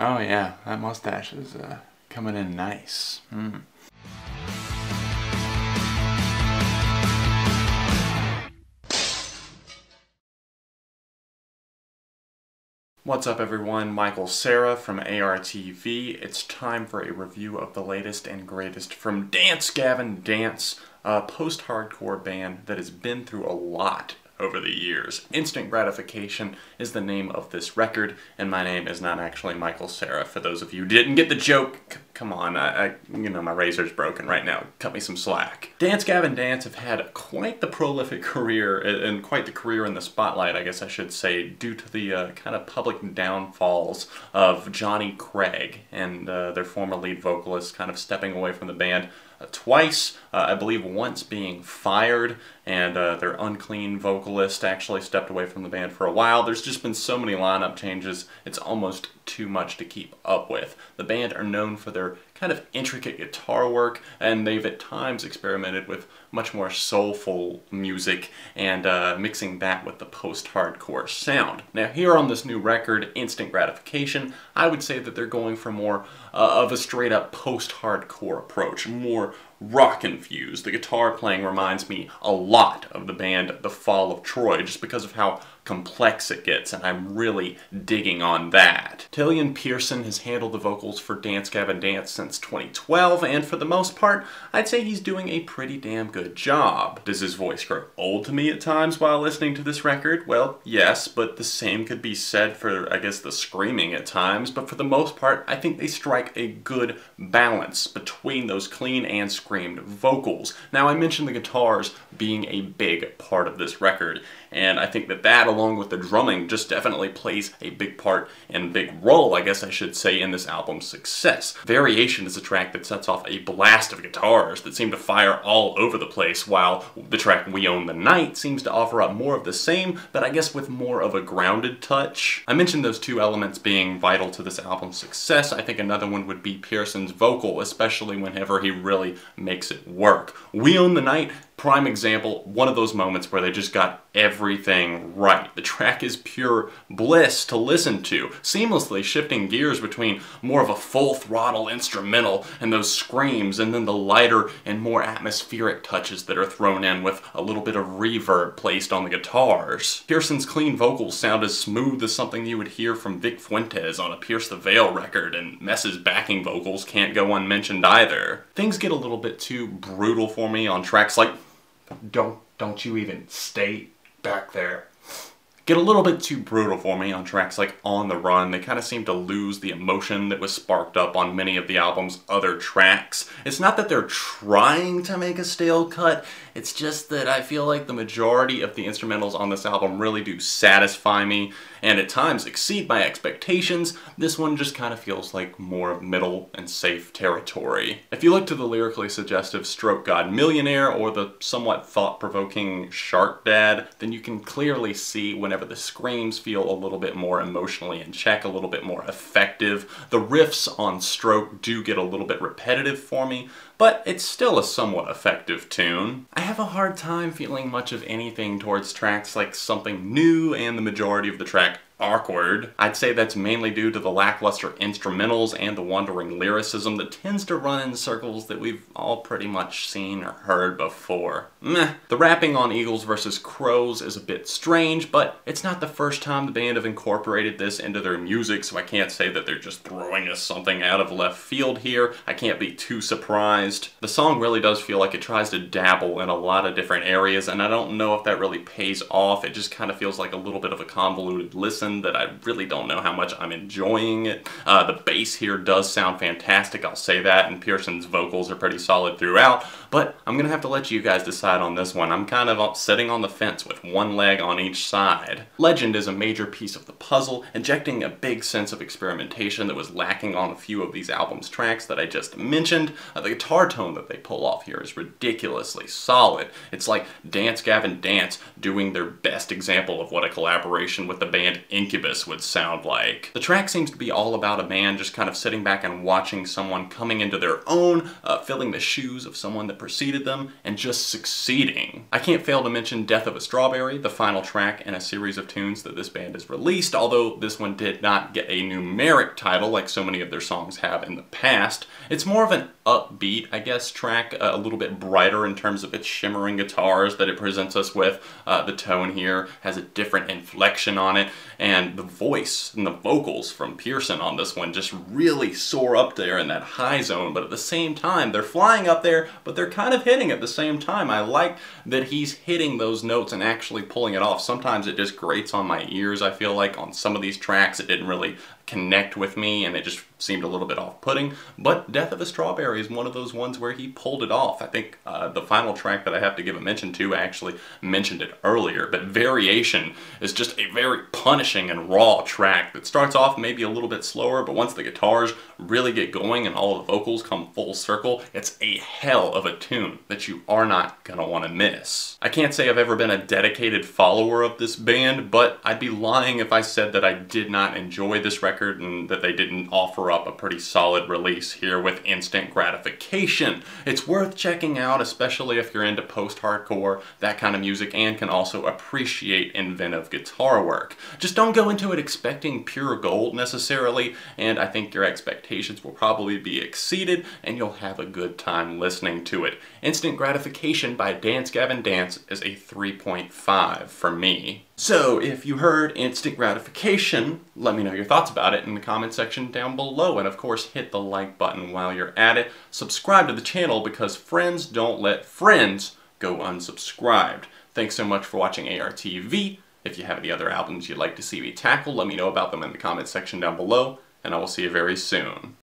Oh yeah, that mustache is coming in nice. What's up everyone, Michael Sarah from ARTV. It's time for a review of the latest and greatest from Dance Gavin Dance, a post-hardcore band that has been through a lot over the years. Instant Gratification is the name of this record, and my name is not actually Michael Sarah. For those of you who didn't get the joke, come on, you know, my razor's broken right now. Cut me some slack. Dance Gavin Dance have had quite the prolific career, and quite the career in the spotlight, I guess I should say, due to the kind of public downfalls of Johnny Craig and their former lead vocalist kind of stepping away from the band twice, I believe once being fired, and their unclean vocalist actually stepped away from the band for a while. There's just been so many lineup changes, it's almost too much to keep up with. The band are known for their kind of intricate guitar work, and they've at times experimented with much more soulful music and mixing that with the post-hardcore sound. Now here on this new record, Instant Gratification, I would say that they're going for more of a straight-up post-hardcore approach, more rock-infused. The guitar playing reminds me a lot of the band The Fall of Troy, just because of how complex it gets, and I'm really digging on that. Tillian Pearson has handled the vocals for Dance Gavin Dance since 2012, and for the most part, I'd say he's doing a pretty damn good job. Does his voice grow old to me at times while listening to this record? Well, yes, but the same could be said for, I guess, the screaming at times, but for the most part, I think they strike a good balance between those clean and screamed vocals. Now, I mentioned the guitars being a big part of this record, and I think that that, along with the drumming, just definitely plays a big part and big role, I guess I should say, in this album's success. Variation is a track that sets off a blast of guitars that seem to fire all over the place, while the track We Own the Night seems to offer up more of the same, but I guess with more of a grounded touch. I mentioned those two elements being vital to this album's success. I think another one would be Pearson's vocal, especially whenever he really makes it work. We Own the Night, prime example, one of those moments where they just got everything right. The track is pure bliss to listen to, seamlessly shifting gears between more of a full throttle instrumental and those screams, and then the lighter and more atmospheric touches that are thrown in with a little bit of reverb placed on the guitars. Pearson's clean vocals sound as smooth as something you would hear from Vic Fuentes on a Pierce the Veil record, and Mess's backing vocals can't go unmentioned either. Things get a little bit too brutal for me on tracks like Don't You Even Stay Back There. Get a little bit too brutal for me on tracks like On the Run. They kind of seem to lose the emotion that was sparked up on many of the album's other tracks. It's not that they're trying to make a stale cut, it's just that I feel like the majority of the instrumentals on this album really do satisfy me, and at times exceed my expectations. This one just kind of feels like more middle and safe territory. If you look to the lyrically suggestive Stroke God Millionaire or the somewhat thought-provoking Shark Dad, then you can clearly see whenever the screams feel a little bit more emotionally in check, a little bit more effective. The riffs on Stroke do get a little bit repetitive for me, but it's still a somewhat effective tune. I have a hard time feeling much of anything towards tracks like Something New and the majority of the track Awkward. I'd say that's mainly due to the lackluster instrumentals and the wandering lyricism that tends to run in circles that we've all pretty much seen or heard before. Meh. The rapping on Eagles vs. Crows is a bit strange, but it's not the first time the band have incorporated this into their music, so I can't say that they're just throwing us something out of left field here. I can't be too surprised. The song really does feel like it tries to dabble in a lot of different areas, and I don't know if that really pays off. It just kind of feels like a little bit of a convoluted listen that I really don't know how much I'm enjoying it. The bass here does sound fantastic, I'll say that, and Pearson's vocals are pretty solid throughout, but I'm gonna have to let you guys decide on this one. I'm kind of sitting on the fence with one leg on each side. Legend is a major piece of the puzzle, injecting a big sense of experimentation that was lacking on a few of these album's tracks that I just mentioned. The guitar tone that they pull off here is ridiculously solid. It's like Dance Gavin Dance doing their best example of what a collaboration with the band Incubus would sound like. The track seems to be all about a band just kind of sitting back and watching someone coming into their own, filling the shoes of someone that preceded them, and just succeeding. I can't fail to mention Death of a Strawberry, the final track in a series of tunes that this band has released, although this one did not get a numeric title like so many of their songs have in the past. It's more of an upbeat, I guess, track, a little bit brighter in terms of its shimmering guitars that it presents us with. The tone here has a different inflection on it, and the voice and the vocals from Pearson on this one just really soar up there in that high zone, but at the same time, they're flying up there, but they're kind of hitting at the same time. I like that he's hitting those notes and actually pulling it off. Sometimes it just grates on my ears, I feel like. On some of these tracks, it didn't really connect with me, and it just seemed a little bit off-putting, but Death of a Strawberry is one of those ones where he pulled it off. I think the final track that I have to give a mention to, I actually mentioned it earlier, but Variation is just a very punishing and raw track that starts off maybe a little bit slower, but once the guitars really get going and all the vocals come full circle, it's a hell of a tune that you are not gonna want to miss. I can't say I've ever been a dedicated follower of this band, but I'd be lying if I said that I did not enjoy this record and that they didn't offer up a pretty solid release here with Instant Gratification. It's worth checking out, especially if you're into post-hardcore, that kind of music, and can also appreciate inventive guitar work. Just don't go into it expecting pure gold necessarily, and I think your expectations will probably be exceeded, and you'll have a good time listening to it. Instant Gratification by Dance Gavin Dance is a 3.5 for me. So, if you heard Instant Gratification, let me know your thoughts about it in the comment section down below, and of course hit the like button while you're at it. Subscribe to the channel because friends don't let friends go unsubscribed. Thanks so much for watching ARTV. If you have any other albums you'd like to see me tackle, let me know about them in the comment section down below, and I will see you very soon.